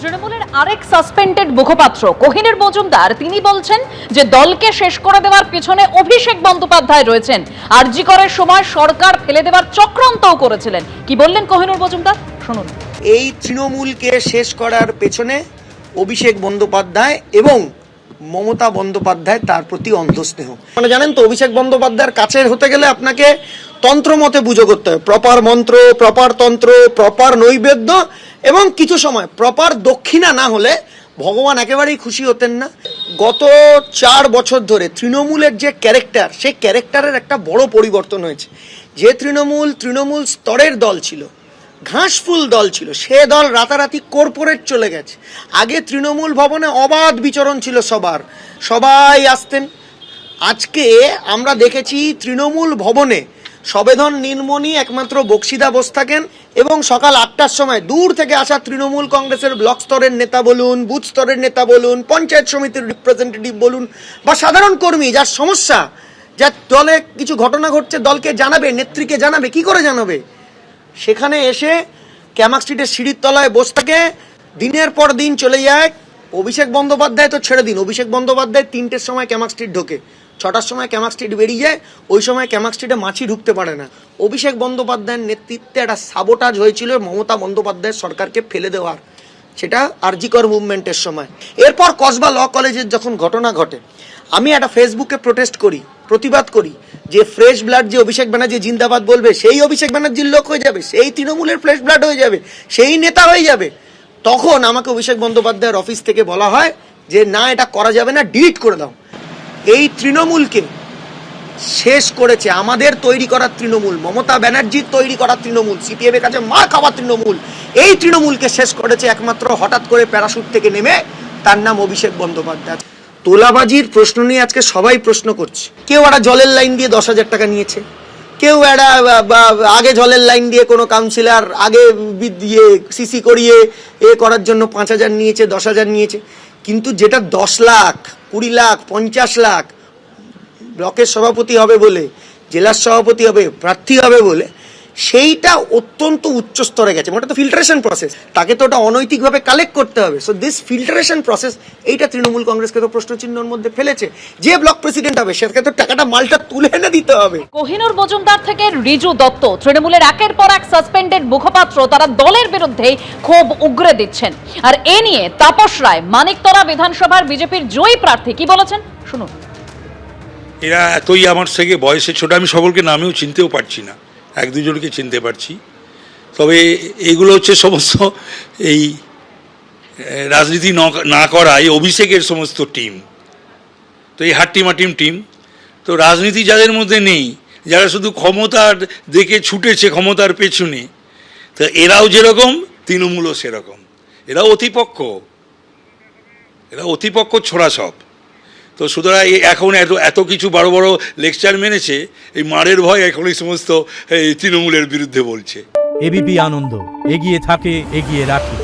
তৃণমূলের আরেক সাসপেন্ডেড মুখপাত্র কোহিনুর মজুমদার তিনি বলছেন যে দলকে শেষ করে দেওয়ার পিছনে অভিষেক বন্দ্যোপাধ্যায় রয়েছেন। আরজি করের সময় সরকার ফেলে দেওয়ার চক্রান্তও করেছিলেন। কি বললেন কোহিনুর মজুমদার, শুনুন। এই তৃণমূলকে শেষ করার পেছনে অভিষেক বন্দ্যোপাধ্যায় এবং মমতা বন্দ্যোপাধ্যায় তার প্রতি অন্ধস্নেহ। মানে জানেন তো, অভিষেক বন্দ্যোপাধ্যায়ের কাছে হতে গেলে আপনাকে তন্ত্র মতে পুজো করতে হবে, প্রপার মন্ত্র, প্রপার তন্ত্র, প্রপার নৈবেদ্য এবং কিছু সময় প্রপার দক্ষিণা না হলে ভগবান একেবারেই খুশি হতেন না। গত 4 বছর ধরে তৃণমূলের যে ক্যারেক্টার, সেই ক্যারেক্টারের একটা বড় পরিবর্তন হয়েছে। যে তৃণমূল স্তরের দল ছিল, ঘাসফুল দল ছিল, সে দল রাতারাতি কর্পোরেট চলে গেছে। আগে তৃণমূল ভবনে অবাধ বিচরণ ছিল, সবাই আসতেন। আজকে আমরা দেখেছি তৃণমূল ভবনে সবেধন নীলমণি একমাত্র বক্সিদা বসে থাকেন এবং সকাল 8টার সময় দূর থেকে আসা তৃণমূল কংগ্রেসের ব্লক স্তরের নেতা বলুন, বুথ স্তরের নেতা বলুন, পঞ্চায়েত সমিতির রিপ্রেজেন্টেটিভ বলুন বা সাধারণ কর্মী, যার সমস্যা, যার দলে কিছু ঘটনা ঘটছে, দলকে জানাবে, নেত্রীকে জানাবে, কি করে জানাবে, সেখানে এসে ক্যামাক স্ট্রিটের সিঁড়ির তলায় বসে থাকে, দিনের পর দিন চলে যায়। অভিষেক বন্দ্যোপাধ্যায় তো ছেড়ে দিন, অভিষেক বন্দ্যোপাধ্যায় 3টের সময় ক্যামাক স্ট্রিট ঢোকে, 6টার সময় ক্যামাক স্ট্রিট বেরিয়ে যায়। ওই সময় ক্যামাক স্ট্রিটে মাছি ঢুকতে পারে না। অভিষেক বন্দ্যোপাধ্যায়ের নেতৃত্বে একটা সাবোটাজ হয়েছিল মমতা বন্দ্যোপাধ্যায়ের সরকারকে ফেলে দেওয়ার, সেটা আরজিকর মুভমেন্টের সময়। এরপর কসবা ল কলেজের যখন ঘটনা ঘটে, আমি একটা ফেসবুকে প্রতিবাদ করি যে ফ্রেশ ব্লাড যে অভিষেক ব্যানার্জি জিন্দাবাদ বলবে, সেই অভিষেক ব্যানার্জির লোক হয়ে যাবে, সেই তৃণমূলের ফ্রেশ ব্লাড হয়ে যাবে, সেই নেতা হয়ে যাবে। তখন আমাকে অভিষেক বন্দ্যোপাধ্যায়ের অফিস থেকে বলা হয় যে না, এটা করা যাবে না, ডিলিট করে দাও। এই তৃণমূলকে শেষ করেছে আমাদের তৈরি করা তৃণমূল, মমতা ব্যানার্জির তৈরি করা তৃণমূল, সিপিএম এর কাছে মা খাওয়া তৃণমূল। এই তৃণমূলকে শেষ করেছে একমাত্র হঠাৎ করে প্যারাশুট থেকে নেমে, তার নাম অভিষেক বন্দ্যোপাধ্যায়। তোলাবাজির প্রশ্ন নিয়ে আজকে সবাই প্রশ্ন করছে। কেউ একটা জলের লাইন দিয়ে 10,000 টাকা নিয়েছে, কেউ একটা আগে জলের লাইন দিয়ে কোনো কাউন্সিলর আগে দিয়ে সিসি করিয়ে করার জন্য 5,000 নিয়েছে, 10,000 নিয়েছে। কিন্তু যেটা 10 লাখ, 20 লাখ, 50 লাখ, ব্লকের সভাপতি হবে বলে, জেলার সভাপতি হবে, প্রার্থী হবে বলে, সেইটা অত্যন্ত উচ্চ স্তরে গেছে। ওটা তো ফিল্টারেশন প্রসেস, তাকে তো ওটা অনৈতিকভাবে কালেক্ট করতে হবে। সো দিস ফিল্টারেশন প্রসেস, এইটা তৃণমূল কংগ্রেসকে তো প্রশ্নচিহ্নের মধ্যে ফেলেছে। যে ব্লক প্রেসিডেন্ট হবে সেটাকে তো টাকাটা, মালটা তুলে এনে দিতে হবে। কোহিনুর মজুমদার থেকে রিজু দত্ত, তৃণমূলের একের পর এক সাসপেন্ডেড মুখপাত্র, তারা দলের বিরুদ্ধে ক্ষোভ উগরে দিচ্ছেন। আর এ নিয়ে তাপস রায়, মানিকতলা বিধানসভার বিজেপির জয়ী প্রার্থী, কি বলেছেন শুনুন। এরা এতই আমার থেকে বয়সে ছোট, আমি সকলকে নামেও চিনতেও পারছি না, 1-2জনকে চিনতে পারছি। তবে এগুলো হচ্ছে সমস্ত এই রাজনীতি না করা এই অভিষেকের সমস্ত টিম। তো এই হাট্টিমাটিম টিম, তো রাজনীতি যাদের মধ্যে নেই, যারা শুধু ক্ষমতার দেখে ছুটেছে ক্ষমতার পেছনে, তো এরাও যেরকম, তৃণমূলও সেরকম। এরাও অতিপক্ষ ছোড়া সব। তো সুতরাং এখন এত কিছু বড় বড় লেকচার মেনেছে, এই মারের ভয় এখন এই সমস্ত এই তৃণমূলের বিরুদ্ধে বলছে। এবিপি আনন্দ, এগিয়ে থাকে, এগিয়ে রাখে।